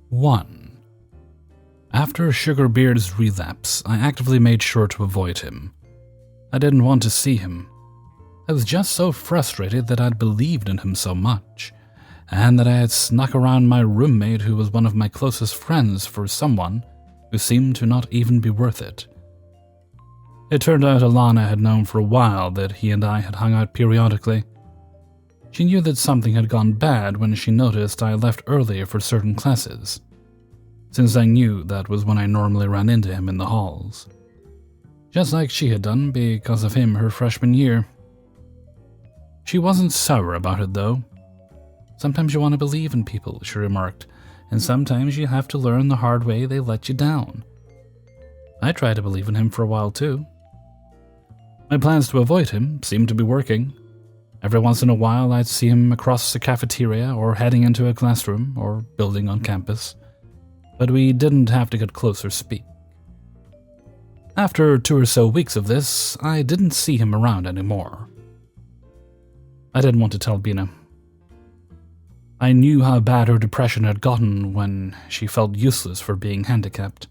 1. After Sugarbeard's relapse, I actively made sure to avoid him. I didn't want to see him. I was just so frustrated that I'd believed in him so much, and that I had snuck around my roommate who was one of my closest friends for someone who seemed to not even be worth it. It turned out Alana had known for a while that he and I had hung out periodically. She knew that something had gone bad when she noticed I left earlier for certain classes, since I knew that was when I normally ran into him in the halls. Just like she had done because of him her freshman year. She wasn't sour about it, though. Sometimes you want to believe in people, she remarked, and sometimes you have to learn the hard way they let you down. I tried to believe in him for a while, too. My plans to avoid him seemed to be working. Every once in a while, I'd see him across the cafeteria or heading into a classroom or building on campus, but we didn't have to get close or speak. After 2 or so weeks of this, I didn't see him around anymore. I didn't want to tell Bina. I knew how bad her depression had gotten when she felt useless for being handicapped.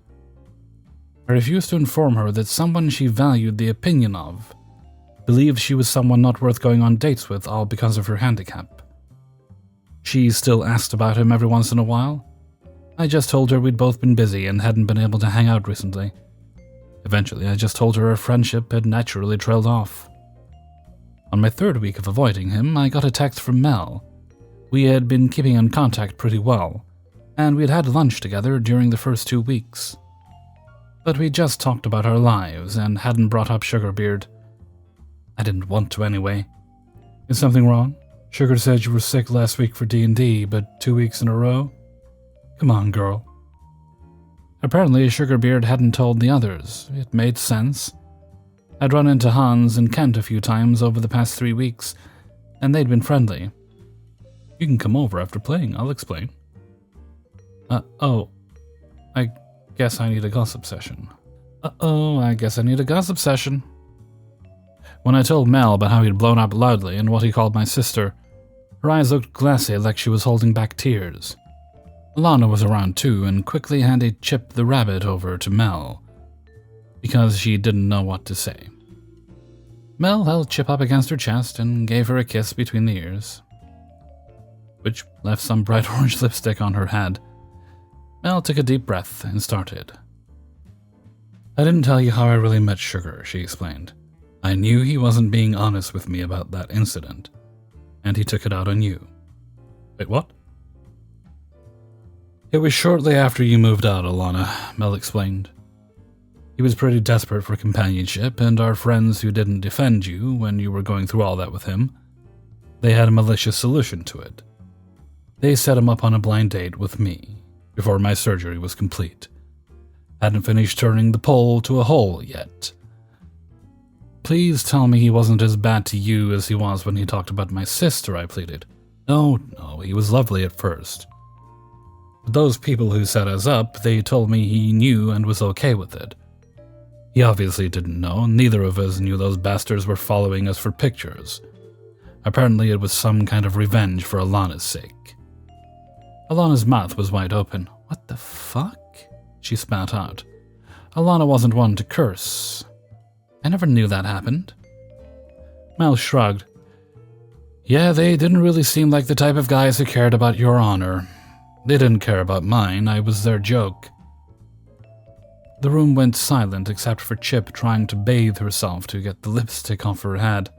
I refused to inform her that someone she valued the opinion of believed she was someone not worth going on dates with, all because of her handicap. She still asked about him every once in a while. I just told her we'd both been busy and hadn't been able to hang out recently. Eventually, I just told her our friendship had naturally trailed off. On my 3rd week of avoiding him, I got a text from Mel. We had been keeping in contact pretty well, and we had had lunch together during the first 2 weeks. But we just talked about our lives and hadn't brought up Sugarbeard. I didn't want to anyway. Is something wrong? Sugar said you were sick last week for D&D, but 2 weeks in a row? Come on, girl. Apparently, Sugarbeard hadn't told the others. It made sense. I'd run into Hans and Kent a few times over the past 3 weeks, and they'd been friendly. You can come over after playing, I'll explain. I guess I need a gossip session. I guess I need a gossip session. When I told Mel about how he'd blown up loudly and what he called my sister, her eyes looked glassy like she was holding back tears. Alana was around too and quickly handed Chip the rabbit over to Mel, because she didn't know what to say. Mel held Chip up against her chest and gave her a kiss between the ears, which left some bright orange lipstick on her head. Mel took a deep breath and started. I didn't tell you how I really met Sugar, she explained. I knew he wasn't being honest with me about that incident, and he took it out on you. Wait, what? It was shortly after you moved out, Alana, Mel explained. He was pretty desperate for companionship, and our friends who didn't defend you when you were going through all that with him, they had a malicious solution to it. They set him up on a blind date with me, before my surgery was complete. Hadn't finished turning the pole to a hole yet. Please tell me he wasn't as bad to you as he was when he talked about my sister, I pleaded. No, he was lovely at first. But those people who set us up, they told me he knew and was okay with it. He obviously didn't know, and neither of us knew those bastards were following us for pictures. Apparently it was some kind of revenge for Alana's sake. Alana's mouth was wide open. What the fuck? She spat out. Alana wasn't one to curse. I never knew that happened. Mel shrugged. Yeah, they didn't really seem like the type of guys who cared about your honor. They didn't care about mine. I was their joke. The room went silent except for Chip trying to bathe herself to get the lipstick off her head.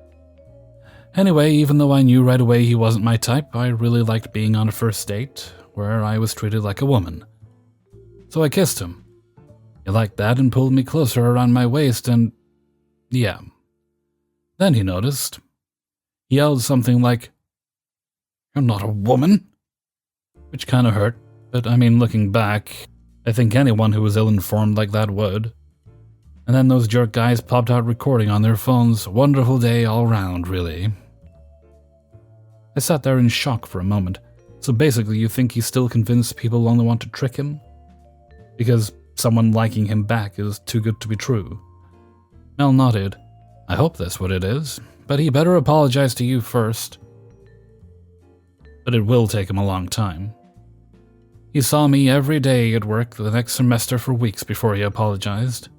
Anyway, even though I knew right away he wasn't my type, I really liked being on a first date where I was treated like a woman. So I kissed him. He liked that and pulled me closer around my waist and... yeah. Then he noticed. He yelled something like, "You're not a woman," which kind of hurt, but I mean, looking back, I think anyone who was ill-informed like that would. And then those jerk guys popped out recording on their phones. Wonderful day all round, really. I sat there in shock for a moment. So basically you think he's still convinced people only want to trick him? Because someone liking him back is too good to be true. Mel nodded. I hope that's what it is, but he better apologize to you first. But it will take him a long time. He saw me every day at work the next semester for weeks before he apologized.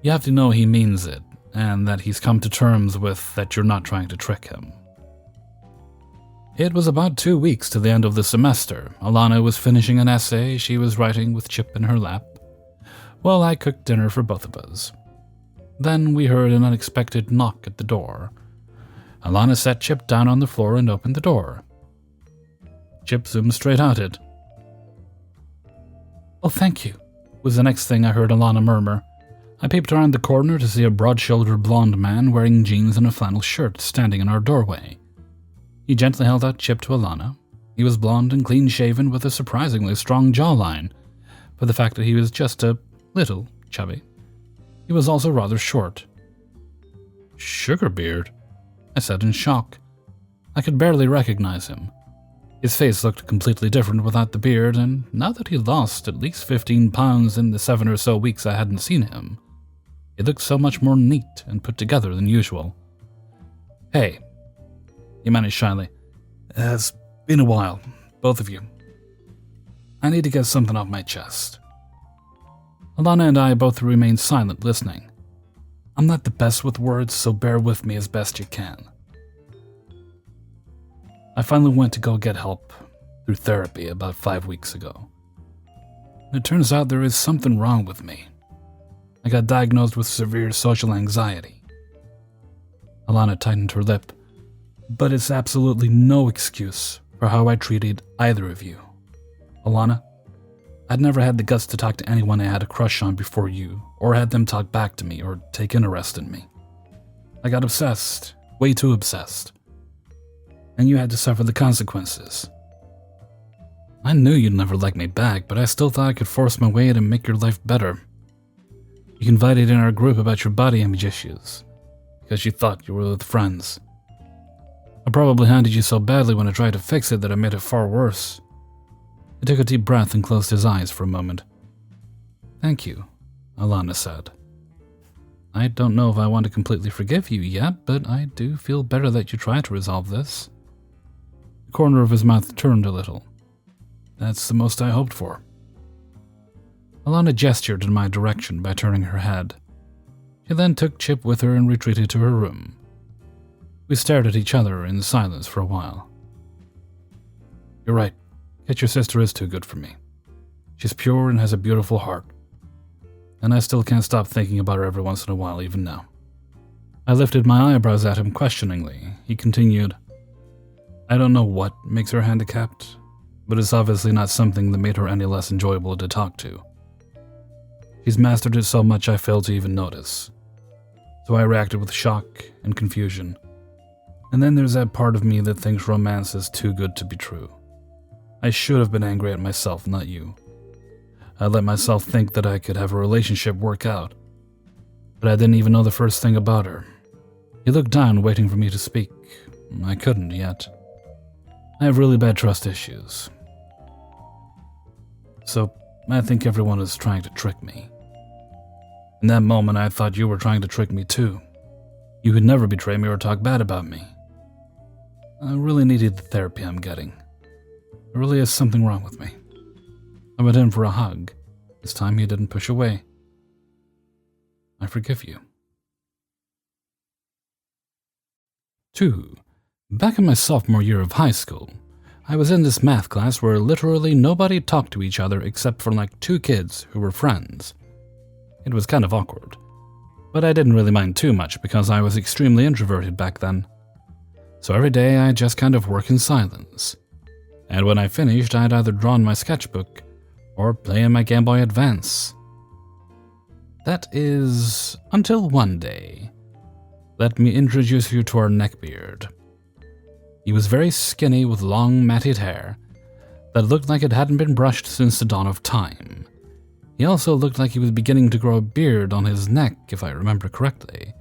You have to know he means it, and that he's come to terms with that you're not trying to trick him. It was about 2 weeks to the end of the semester. Alana was finishing an essay she was writing with Chip in her lap, while I cooked dinner for both of us. Then we heard an unexpected knock at the door. Alana sat Chip down on the floor and opened the door. Chip zoomed straight at it. "Oh, thank you," was the next thing I heard Alana murmur. I peeped around the corner to see a broad-shouldered blonde man wearing jeans and a flannel shirt standing in our doorway. He gently held out Chip to Alana. He was blonde and clean-shaven with a surprisingly strong jawline, for the fact that he was just a little chubby. He was also rather short. "Sugarbeard?" I said in shock. I could barely recognize him. His face looked completely different without the beard, and now that he'd lost at least 15 pounds in the 7 or so weeks I hadn't seen him, he looked so much more neat and put together than usual. "Hey," he managed shyly. "It's been a while, both of you. I need to get something off my chest." Alana and I both remained silent, listening. I'm not the best with words, so bear with me as best you can. I finally went to go get help through therapy about 5 weeks ago. It turns out there is something wrong with me. I got diagnosed with severe social anxiety. Alana tightened her lip, but it's absolutely no excuse for how I treated either of you. Alana, I'd never had the guts to talk to anyone I had a crush on before you, or had them talk back to me or take interest in me. I got obsessed, way too obsessed. And you had to suffer the consequences. I knew you'd never like me back, but I still thought I could force my way in and make your life better. You confided in our group about your body image issues, because you thought you were with friends. I probably handed you so badly when I tried to fix it that I made it far worse. He took a deep breath and closed his eyes for a moment. "Thank you," Alana said. "I don't know if I want to completely forgive you yet, but I do feel better that you tried to resolve this." The corner of his mouth turned a little. "That's the most I hoped for." Alana gestured in my direction by turning her head. She then took Chip with her and retreated to her room. We stared at each other in silence for a while. "You're right. Yet your sister is too good for me. She's pure and has a beautiful heart. And I still can't stop thinking about her every once in a while, even now." I lifted my eyebrows at him questioningly. He continued, "I don't know what makes her handicapped, but it's obviously not something that made her any less enjoyable to talk to. She's mastered it so much I failed to even notice. So I reacted with shock and confusion. And then there's that part of me that thinks romance is too good to be true. I should have been angry at myself, not you. I let myself think that I could have a relationship work out, but I didn't even know the first thing about her." He looked down, waiting for me to speak. I couldn't yet. I have really bad trust issues. So I think everyone is trying to trick me. In that moment, I thought you were trying to trick me too. You could never betray me or talk bad about me. I really needed the therapy I'm getting. There really is something wrong with me. I went in for a hug. This time he didn't push away. I forgive you. 2. Back in my sophomore year of high school, I was in this math class where literally nobody talked to each other except for like 2 kids who were friends. It was kind of awkward, but I didn't really mind too much because I was extremely introverted back then. So every day I just kind of work in silence. And when I finished, I'd either draw in my sketchbook or play in my Game Boy Advance. That is, until one day. Let me introduce you to our Neckbeard. He was very skinny with long matted hair that looked like it hadn't been brushed since the dawn of time. He also looked like he was beginning to grow a beard on his neck, if I remember correctly.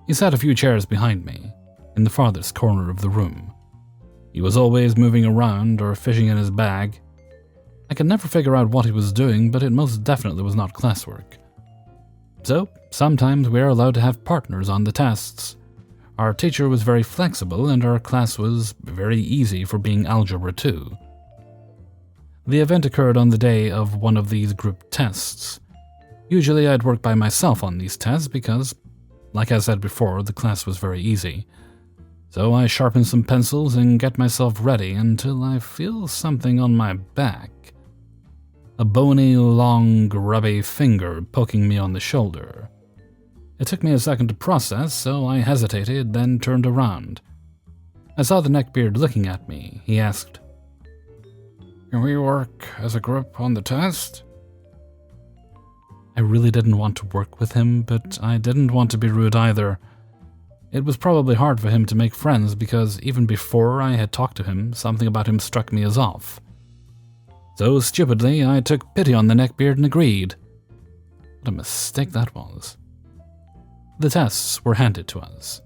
He sat a few chairs behind me, in the farthest corner of the room. He was always moving around or fishing in his bag. I could never figure out what he was doing, but it most definitely was not classwork. So, sometimes we are allowed to have partners on the tests. Our teacher was very flexible, and our class was very easy for being Algebra 2. The event occurred on the day of one of these group tests. Usually I'd work by myself on these tests because, like I said before, the class was very easy. So I sharpen some pencils and get myself ready until I feel something on my back. A bony, long, grubby finger poking me on the shoulder. It took me a second to process, so I hesitated, then turned around. I saw the neckbeard looking at me. He asked, "Can we work as a group on the test?" I really didn't want to work with him, but I didn't want to be rude either. It was probably hard for him to make friends because even before I had talked to him, something about him struck me as off. So stupidly, I took pity on the neckbeard and agreed. What a mistake that was. The tests were handed to us.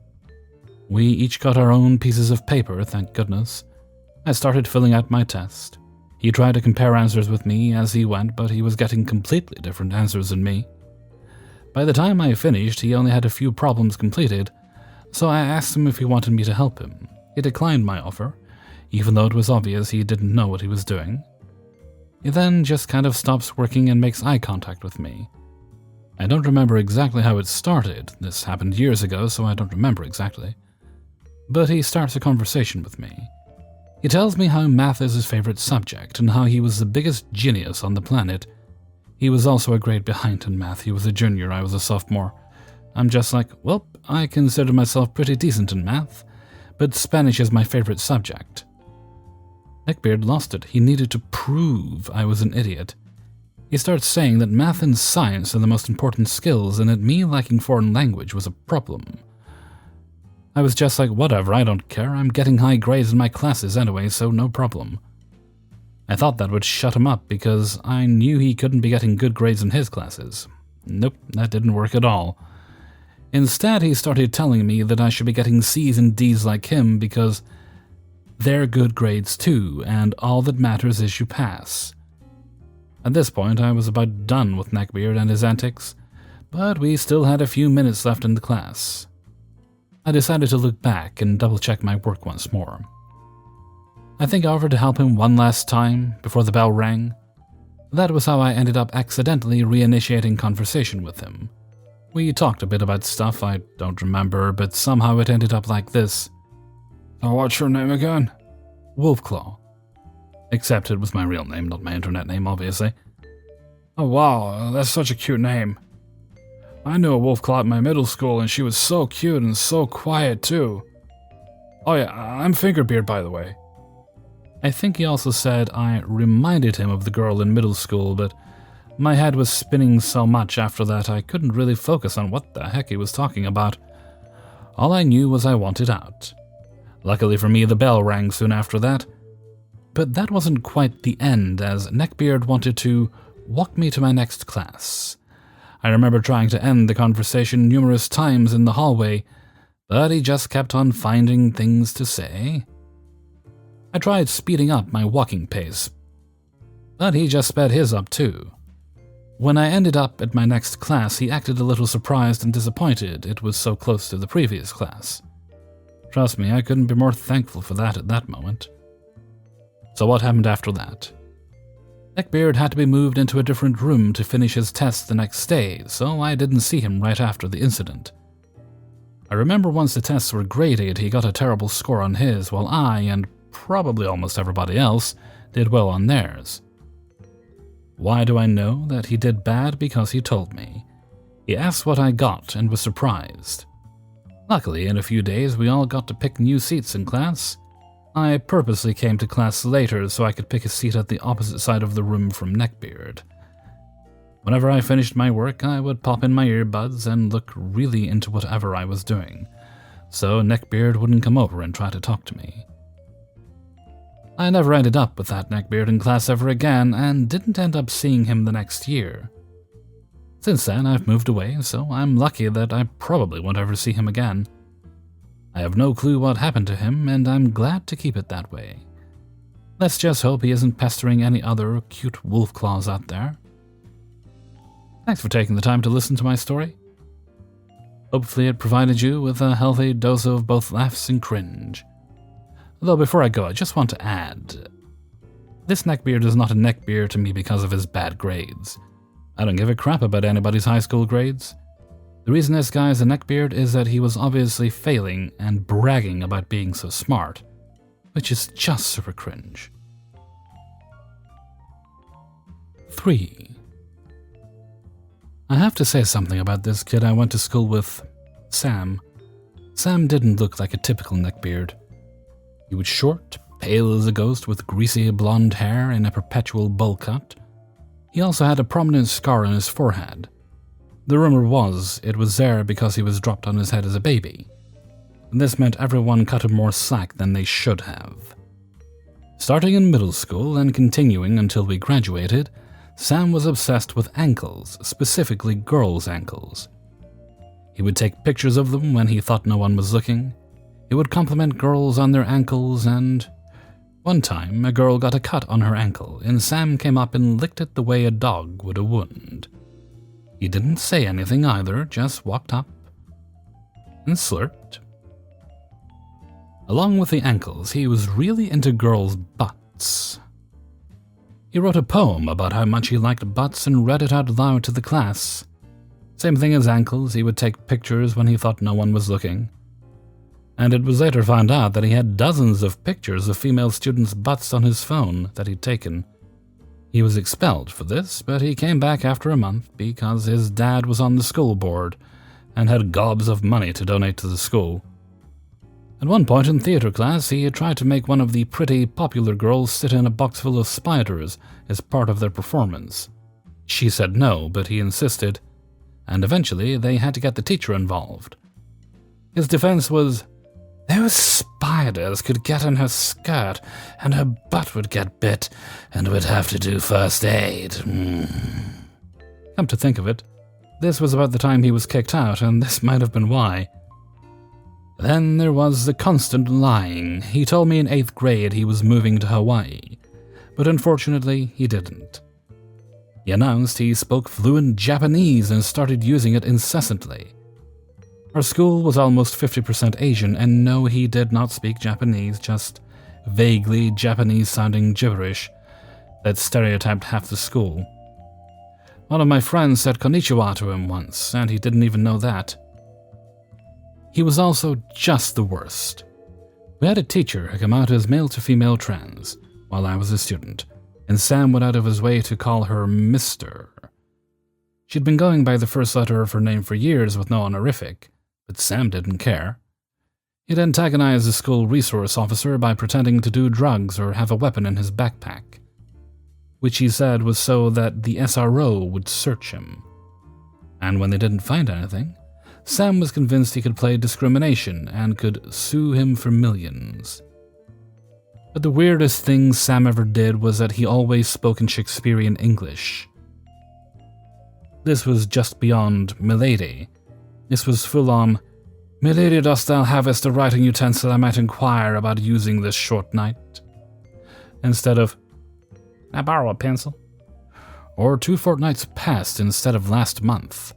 We each got our own pieces of paper, thank goodness. I started filling out my test. He tried to compare answers with me as he went, but he was getting completely different answers than me. By the time I finished, he only had a few problems completed, so I asked him if he wanted me to help him. He declined my offer, even though it was obvious he didn't know what he was doing. He then just kind of stops working and makes eye contact with me. I don't remember exactly how it started. This happened years ago, so I don't remember exactly. But he starts a conversation with me. He tells me how math is his favorite subject and how he was the biggest genius on the planet. He was also a grade behind in math. He was a junior, I was a sophomore. I'm just like, well, I consider myself pretty decent in math, but Spanish is my favorite subject. Neckbeard lost it. He needed to prove I was an idiot. He starts saying that math and science are the most important skills and that me liking foreign language was a problem. I was just like, whatever, I don't care. I'm getting high grades in my classes anyway, so no problem. I thought that would shut him up because I knew he couldn't be getting good grades in his classes. Nope, that didn't work at all. Instead, he started telling me that I should be getting C's and D's like him because they're good grades too, and all that matters is you pass. At this point, I was about done with Neckbeard and his antics, but we still had a few minutes left in the class. I decided to look back and double-check my work once more. I think I offered to help him one last time before the bell rang. That was how I ended up accidentally reinitiating conversation with him. We talked a bit about stuff I don't remember, but somehow it ended up like this. "So what's your name again?" "Wolfclaw." Except it was my real name, not my internet name, obviously. "Oh wow, that's such a cute name. I knew a Wolfclaw at my middle school and she was so cute and so quiet too. Oh yeah, I'm Fingerbeard, by the way." I think he also said I reminded him of the girl in middle school, but my head was spinning so much after that I couldn't really focus on what the heck he was talking about. All I knew was I wanted out. Luckily for me, the bell rang soon after that. But that wasn't quite the end, as Neckbeard wanted to walk me to my next class. I remember trying to end the conversation numerous times in the hallway, but he just kept on finding things to say. I tried speeding up my walking pace, but he just sped his up too. When I ended up at my next class, he acted a little surprised and disappointed it was so close to the previous class. Trust me, I couldn't be more thankful for that at that moment. So what happened after that? Neckbeard had to be moved into a different room to finish his test the next day, so I didn't see him right after the incident. I remember once the tests were graded, he got a terrible score on his, while I, and probably almost everybody else, did well on theirs. Why do I know that he did bad? Because he told me. He asked what I got and was surprised. Luckily, in a few days, we all got to pick new seats in class. I purposely came to class later so I could pick a seat at the opposite side of the room from Neckbeard. Whenever I finished my work, I would pop in my earbuds and look really into whatever I was doing, so Neckbeard wouldn't come over and try to talk to me. I never ended up with that Neckbeard in class ever again, and didn't end up seeing him the next year. Since then, I've moved away, so I'm lucky that I probably won't ever see him again. I have no clue what happened to him, and I'm glad to keep it that way. Let's just hope he isn't pestering any other cute Wolfclaws out there. Thanks for taking the time to listen to my story. Hopefully it provided you with a healthy dose of both laughs and cringe. Though before I go, I just want to add, This neckbeard is not a neckbeard to me because of his bad grades. I don't give a crap about anybody's high school grades. The reason this guy is a neckbeard is that he was obviously failing and bragging about being so smart, which is just super cringe. 3. I have to say something about this kid I went to school with, Sam. Sam didn't look like a typical neckbeard. He was short, pale as a ghost with greasy blonde hair in a perpetual bowl cut. He also had a prominent scar on his forehead. The rumor was it was there because he was dropped on his head as a baby. And this meant everyone cut him more slack than they should have. Starting in middle school and continuing until we graduated, Sam was obsessed with ankles, specifically girls' ankles. He would take pictures of them when he thought no one was looking. He would compliment girls on their ankles, and one time a girl got a cut on her ankle, and Sam came up and licked it the way a dog would a wound. He didn't say anything either, just walked up and slurped. Along with the ankles, he was really into girls' butts. He wrote a poem about how much he liked butts and read it out loud to the class. Same thing as ankles, he would take pictures when he thought no one was looking. And it was later found out that he had dozens of pictures of female students' butts on his phone that he'd taken. He was expelled for this, but he came back after a month because his dad was on the school board and had gobs of money to donate to the school. At one point in theater class, he had tried to make one of the pretty, popular girls sit in a box full of spiders as part of their performance. She said no, but he insisted, and eventually they had to get the teacher involved. His defense was, "Those spiders could get in her skirt, and her butt would get bit, and we'd have to do first aid." Come to think of it, this was about the time he was kicked out, and this might have been why. Then there was the constant lying. He told me in 8th grade he was moving to Hawaii, but unfortunately he didn't. He announced he spoke fluent Japanese and started using it incessantly. Our school was almost 50% Asian, and no, he did not speak Japanese, just vaguely Japanese-sounding gibberish that stereotyped half the school. One of my friends said konnichiwa to him once, and he didn't even know that. He was also just the worst. We had a teacher who came out as male to female trans while I was a student, and Sam went out of his way to call her Mr. She'd been going by the first letter of her name for years with no honorific, but Sam didn't care. He'd antagonize the school resource officer by pretending to do drugs or have a weapon in his backpack, which he said was so that the SRO would search him. And when they didn't find anything, Sam was convinced he could play discrimination and could sue him for millions. But the weirdest thing Sam ever did was that he always spoke in Shakespearean English. This was just beyond "milady." This was full-on, "Milady, dost thou havest a writing utensil I might inquire about using this short night?" Instead of, "I borrow a pencil?" Or 2 fortnights past instead of last month.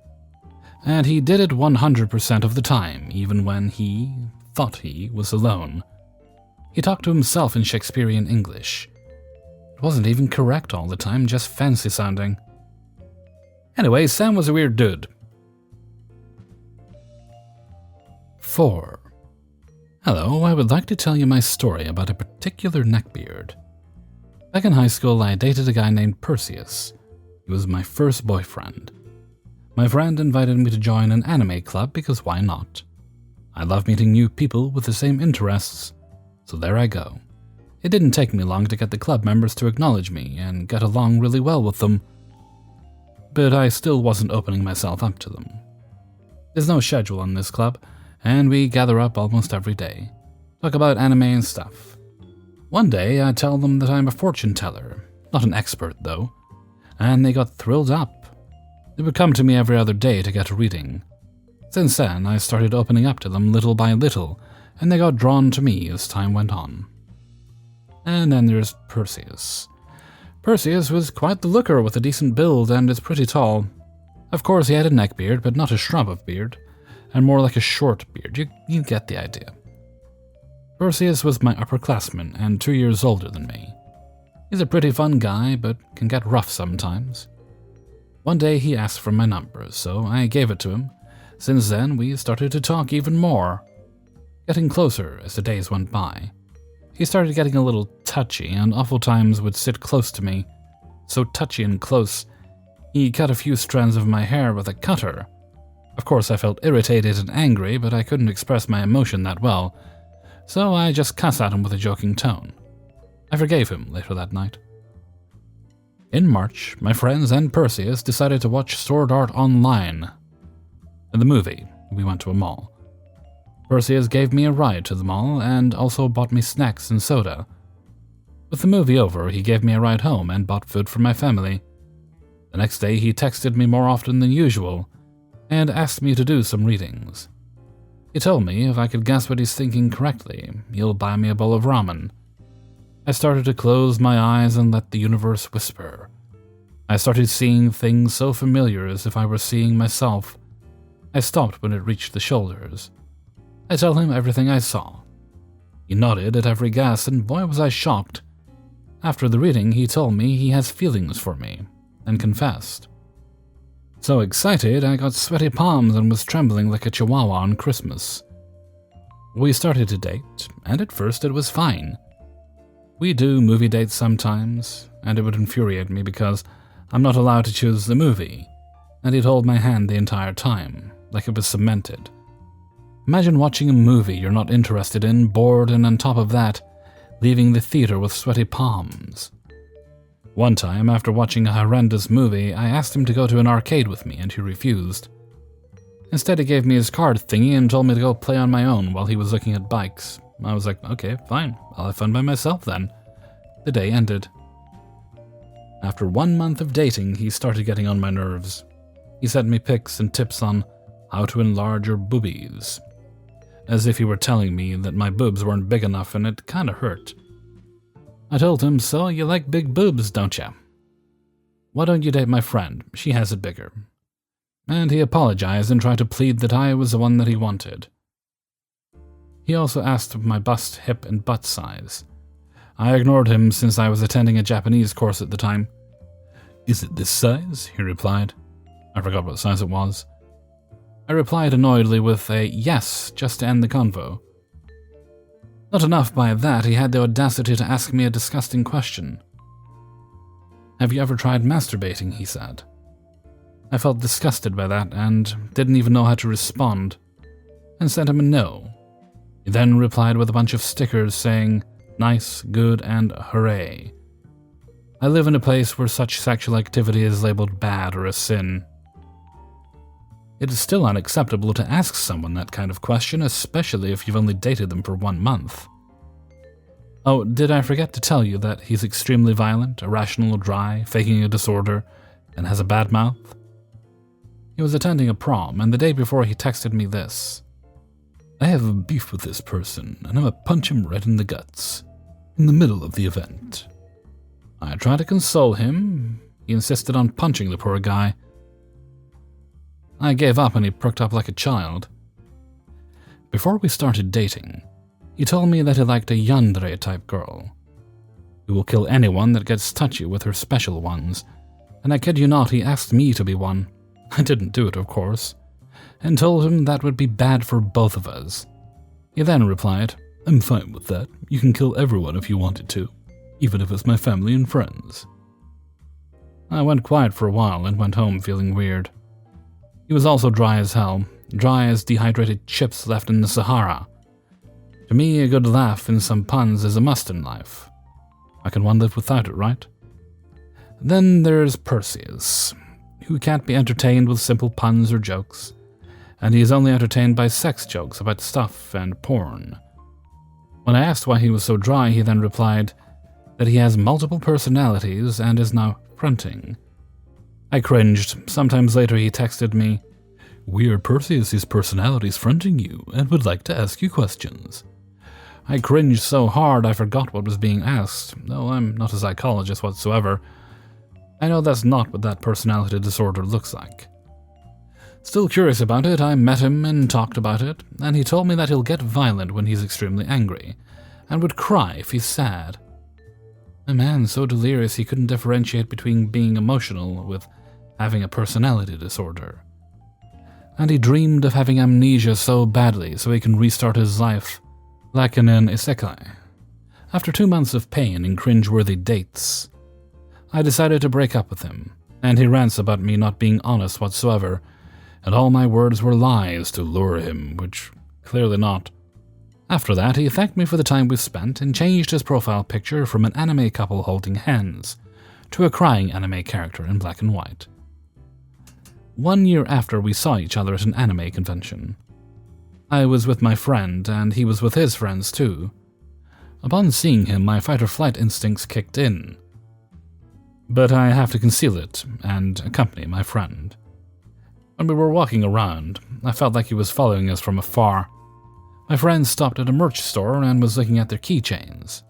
And he did it 100% of the time, even when he thought he was alone. He talked to himself in Shakespearean English. It wasn't even correct all the time, just fancy sounding. Anyway, Sam was a weird dude. 4. Hello, I would like to tell you my story about a particular neckbeard. Back in high school, I dated a guy named Perseus. He was my first boyfriend. My friend invited me to join an anime club because why not? I love meeting new people with the same interests, so there I go. It didn't take me long to get the club members to acknowledge me and get along really well with them, but I still wasn't opening myself up to them. There's no schedule on this club, and we gather up almost every day, talk about anime and stuff. One day I tell them that I'm a fortune teller, not an expert though, and they got thrilled up. They would come to me every other day to get a reading. Since then, I started opening up to them little by little, and they got drawn to me as time went on. And then there's Perseus. Perseus was quite the looker with a decent build and is pretty tall. Of course, he had a neck beard, but not a shrub of beard, and more like a short beard. You get the idea. Perseus was my upperclassman and 2 years older than me. He's a pretty fun guy, but can get rough sometimes. One day he asked for my number, so I gave it to him. Since then, we started to talk even more, getting closer as the days went by. He started getting a little touchy, and awful times would sit close to me. So touchy and close, he cut a few strands of my hair with a cutter. Of course, I felt irritated and angry, but I couldn't express my emotion that well, so I just cussed at him with a joking tone. I forgave him later that night. In March, my friends and Perseus decided to watch Sword Art Online. In the movie, we went to a mall. Perseus gave me a ride to the mall and also bought me snacks and soda. With the movie over, he gave me a ride home and bought food for my family. The next day, he texted me more often than usual and asked me to do some readings. He told me if I could guess what he's thinking correctly, he'll buy me a bowl of ramen. I started to close my eyes and let the universe whisper. I started seeing things so familiar as if I were seeing myself. I stopped when it reached the shoulders. I tell him everything I saw. He nodded at every guess, and boy was I shocked. After the reading, he told me he has feelings for me, and confessed. So excited, I got sweaty palms and was trembling like a chihuahua on Christmas. We started to date, and at first it was fine. We do movie dates sometimes, and it would infuriate me because I'm not allowed to choose the movie, and he'd hold my hand the entire time, like it was cemented. Imagine watching a movie you're not interested in, bored, and on top of that, leaving the theater with sweaty palms. One time, after watching a horrendous movie, I asked him to go to an arcade with me, and he refused. Instead, he gave me his card thingy and told me to go play on my own while he was looking at bikes. I was like, okay, fine, I'll have fun by myself then. The day ended. After 1 month of dating, he started getting on my nerves. He sent me pics and tips on how to enlarge your boobies, as if he were telling me that my boobs weren't big enough, and it kinda hurt. I told him, so you like big boobs, don't ya? Why don't you date my friend? She has it bigger. And he apologized and tried to plead that I was the one that he wanted. He also asked of my bust, hip, and butt size. I ignored him since I was attending a Japanese course at the time. Is it this size? He replied. I forgot what size it was. I replied annoyedly with a yes, just to end the convo. Not enough by that, he had the audacity to ask me a disgusting question. Have you ever tried masturbating? He said. I felt disgusted by that and didn't even know how to respond, and sent him a no. He then replied with a bunch of stickers saying, nice, good, and hooray. I live in a place where such sexual activity is labeled bad or a sin. It is still unacceptable to ask someone that kind of question, especially if you've only dated them for 1 month. Oh, did I forget to tell you that he's extremely violent, irrational, dry, faking a disorder, and has a bad mouth? He was attending a prom, and the day before he texted me this. I have a beef with this person, and I'm gonna punch him right in the guts, in the middle of the event. I tried to console him. He insisted on punching the poor guy. I gave up and he perked up like a child. Before we started dating, he told me that he liked a yandere-type girl, who will kill anyone that gets touchy with her special ones, and I kid you not, he asked me to be one. I didn't do it, of course, and told him that would be bad for both of us. He then replied, I'm fine with that. You can kill everyone if you wanted to, even if it's my family and friends. I went quiet for a while and went home feeling weird. He was also dry as hell, dry as dehydrated chips left in the Sahara. To me, a good laugh and some puns is a must in life. How can one live without it, right? Then there's Perseus, who can't be entertained with simple puns or jokes, and he is only entertained by sex jokes about stuff and porn. When I asked why he was so dry, he then replied that he has multiple personalities and is now fronting. I cringed. Sometimes later he texted me, We are Perseus' personalities fronting you and would like to ask you questions. I cringed so hard I forgot what was being asked, though I'm not a psychologist whatsoever. I know that's not what that personality disorder looks like. Still curious about it, I met him and talked about it, and he told me that he'll get violent when he's extremely angry, and would cry if he's sad. A man so delirious he couldn't differentiate between being emotional with having a personality disorder. And he dreamed of having amnesia so badly so he can restart his life like in an isekai. After 2 months of pain and cringeworthy dates, I decided to break up with him, and he rants about me not being honest whatsoever, and all my words were lies to lure him, which clearly not. After that, he thanked me for the time we spent and changed his profile picture from an anime couple holding hands to a crying anime character in black and white. 1 year after we saw each other at an anime convention. I was with my friend, and he was with his friends too. Upon seeing him, my fight-or-flight instincts kicked in. But I have to conceal it and accompany my friend. When we were walking around, I felt like he was following us from afar. My friend stopped at a merch store and was looking at their keychains.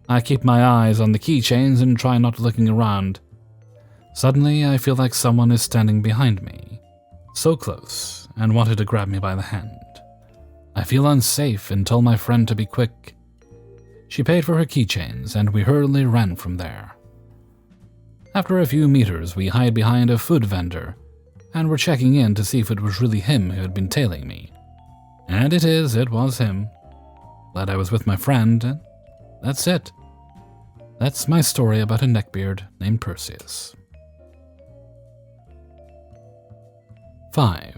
I keep my eyes on the keychains and try not looking around. Suddenly, I feel like someone is standing behind me, so close, and wanted to grab me by the hand. I feel unsafe and told my friend to be quick. She paid for her keychains, and we hurriedly ran from there. After a few meters, we hide behind a food vendor, and were checking in to see if it was really him who had been tailing me. And it was him. Glad I was with my friend, and that's it. That's my story about a neckbeard named Perseus. 5.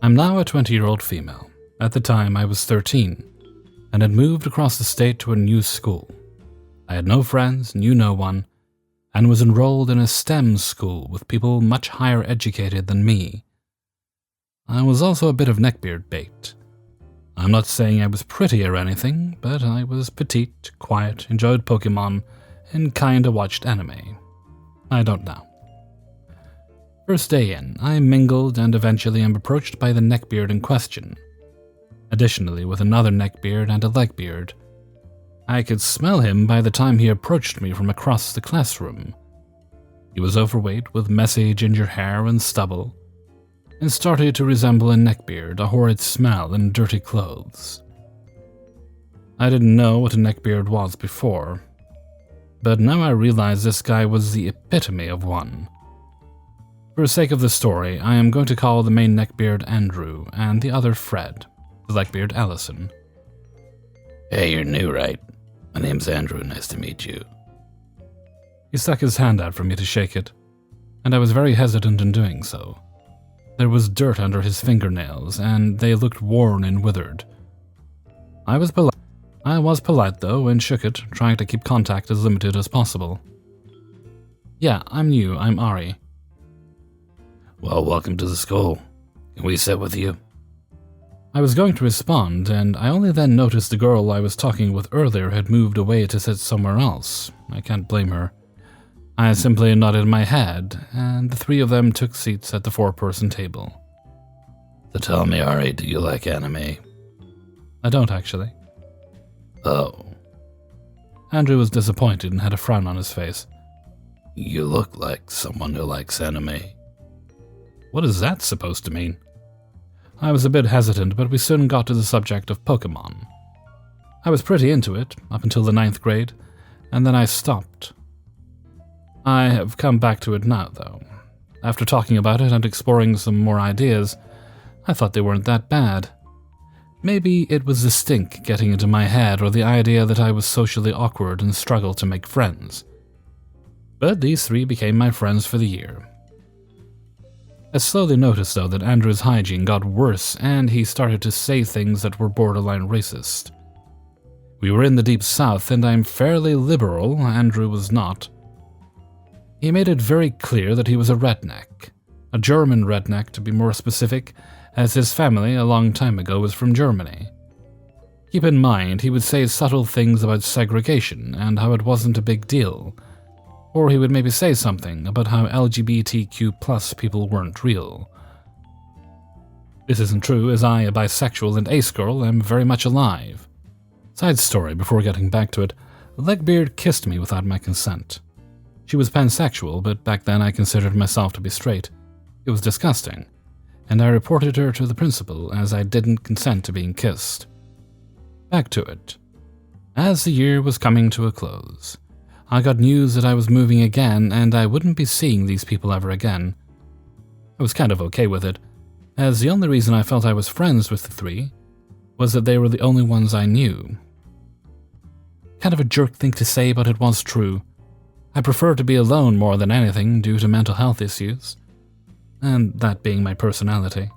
I'm now a 20-year-old female. At the time, I was 13, and had moved across the state to a new school. I had no friends, knew no one, and was enrolled in a STEM school with people much higher educated than me. I was also a bit of neckbeard bait. I'm not saying I was pretty or anything, but I was petite, quiet, enjoyed Pokemon, and kinda watched anime. I don't know. First day in, I mingled and eventually am approached by the neckbeard in question. Additionally, with another neckbeard and a legbeard. I could smell him by the time he approached me from across the classroom. He was overweight with messy ginger hair and stubble, and started to resemble a neckbeard, a horrid smell, and dirty clothes. I didn't know what a neckbeard was before, but now I realize this guy was the epitome of one. For the sake of the story, I am going to call the main neckbeard Andrew, and the other Fred, the legbeard Allison. Hey, you're new, right? My name's Andrew, nice to meet you. He stuck his hand out for me to shake it, and I was very hesitant in doing so. There was dirt under his fingernails, and they looked worn and withered. I was polite though, and shook it, trying to keep contact as limited as possible. Yeah, I'm new, I'm Ari. Well, welcome to the school. Can we sit with you? I was going to respond, and I only then noticed the girl I was talking with earlier had moved away to sit somewhere else. I can't blame her. I simply nodded my head, and the three of them took seats at the 4-person table. So tell me, Ari, do you like anime? I don't, actually. Oh. Andrew was disappointed and had a frown on his face. You look like someone who likes anime. What is that supposed to mean? I was a bit hesitant, but we soon got to the subject of Pokemon. I was pretty into it, up until the 9th grade, and then I stopped. I have come back to it now, though. After talking about it and exploring some more ideas, I thought they weren't that bad. Maybe it was the stink getting into my head or the idea that I was socially awkward and struggled to make friends. But these three became my friends for the year. I slowly noticed, though, that Andrew's hygiene got worse and he started to say things that were borderline racist. We were in the Deep South and I'm fairly liberal, Andrew was not. He made it very clear that he was a redneck. A German redneck, to be more specific, as his family a long time ago was from Germany. Keep in mind, he would say subtle things about segregation and how it wasn't a big deal. Or he would maybe say something about how LGBTQ+ people weren't real. This isn't true, as I, a bisexual and ace girl, am very much alive. Side story before getting back to it, Legbeard kissed me without my consent. She was pansexual, but back then I considered myself to be straight. It was disgusting, and I reported her to the principal as I didn't consent to being kissed. Back to it. As the year was coming to a close, I got news that I was moving again and I wouldn't be seeing these people ever again. I was kind of okay with it, as the only reason I felt I was friends with the three was that they were the only ones I knew. Kind of a jerk thing to say, but it was true. I prefer to be alone more than anything due to mental health issues, and that being my personality.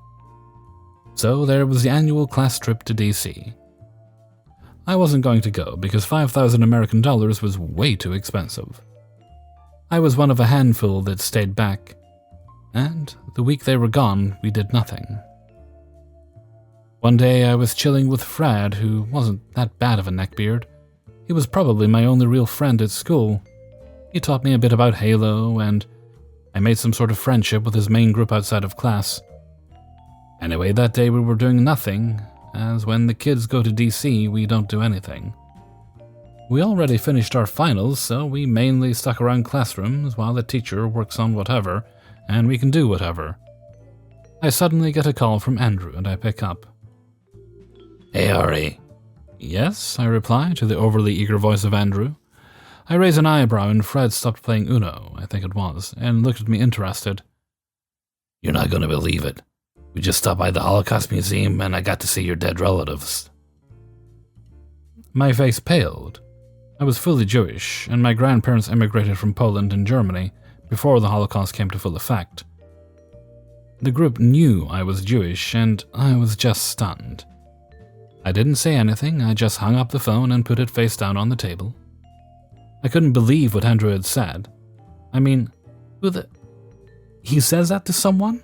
So there was the annual class trip to DC. I wasn't going to go because $5,000 American dollars was way too expensive. I was one of a handful that stayed back, and the week they were gone, we did nothing. One day I was chilling with Fred, who wasn't that bad of a neckbeard. He was probably my only real friend at school. He taught me a bit about Halo, and I made some sort of friendship with his main group outside of class. Anyway, that day we were doing nothing, as when the kids go to DC, we don't do anything. We already finished our finals, so we mainly stuck around classrooms while the teacher works on whatever, and we can do whatever. I suddenly get a call from Andrew, and I pick up. Hey, Ari. Yes, I reply to the overly eager voice of Andrew. I raise an eyebrow and Fred stopped playing Uno, I think it was, and looked at me interested. You're not going to believe it. We just stopped by the Holocaust Museum and I got to see your dead relatives. My face paled. I was fully Jewish, and my grandparents emigrated from Poland and Germany before the Holocaust came to full effect. The group knew I was Jewish, and I was just stunned. I didn't say anything, I just hung up the phone and put it face down on the table. I couldn't believe what Andrew had said. I mean, he says that to someone?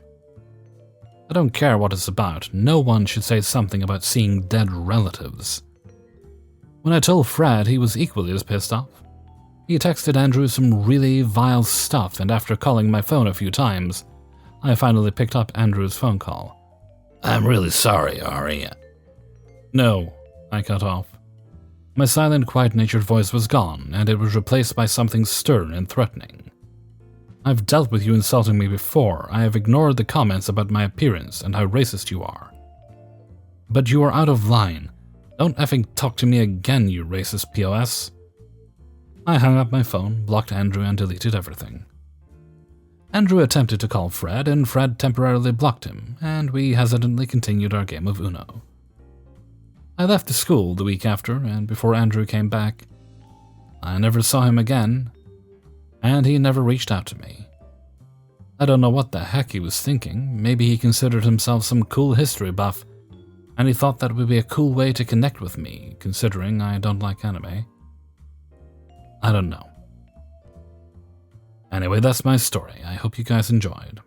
I don't care what it's about, no one should say something about seeing dead relatives. When I told Fred, he was equally as pissed off. He texted Andrew some really vile stuff, and after calling my phone a few times, I finally picked up Andrew's phone call. I'm really sorry, Ari. No, I cut off. My silent, quiet-natured voice was gone, and it was replaced by something stern and threatening. I've dealt with you insulting me before. I have ignored the comments about my appearance and how racist you are. But you are out of line. Don't effing talk to me again, you racist POS. I hung up my phone, blocked Andrew, and deleted everything. Andrew attempted to call Fred, and Fred temporarily blocked him, and we hesitantly continued our game of Uno. I left the school the week after, and before Andrew came back, I never saw him again, and he never reached out to me. I don't know what the heck he was thinking. Maybe he considered himself some cool history buff, and he thought that would be a cool way to connect with me, considering I don't like anime. I don't know. Anyway, that's my story. I hope you guys enjoyed.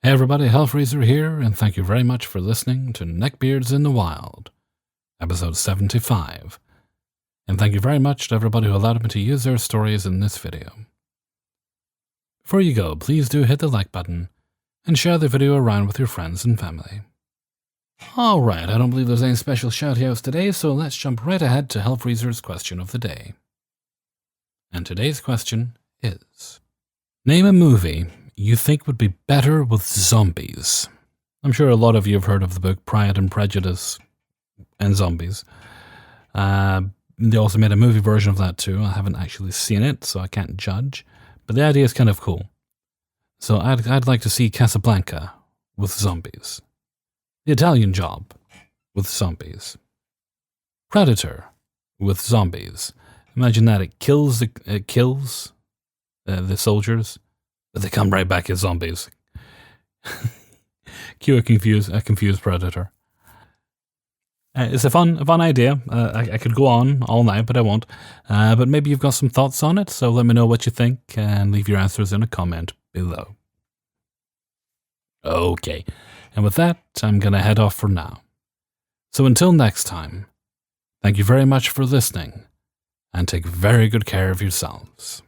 Hey everybody, Hellfreezer here, and thank you very much for listening to Neckbeards in the Wild, episode 75. And thank you very much to everybody who allowed me to use their stories in this video. Before you go, please do hit the like button and share the video around with your friends and family. Alright, I don't believe there's any special shout-outs today, so let's jump right ahead to Hellfreezer's question of the day. And today's question is, name a movie you think would be better with zombies. I'm sure a lot of you have heard of the book Pride and Prejudice and Zombies. They also made a movie version of that too. I haven't actually seen it, so I can't judge. But the idea is kind of cool. So I'd like to see Casablanca with zombies. The Italian Job with zombies. Predator with zombies. Imagine that it kills the soldiers, but they come right back as zombies. Cue a confused predator. It's a fun idea. I could go on all night, but I won't. But maybe you've got some thoughts on it, so let me know what you think and leave your answers in a comment below. Okay, and with that, I'm going to head off for now. So until next time, thank you very much for listening, and take very good care of yourselves.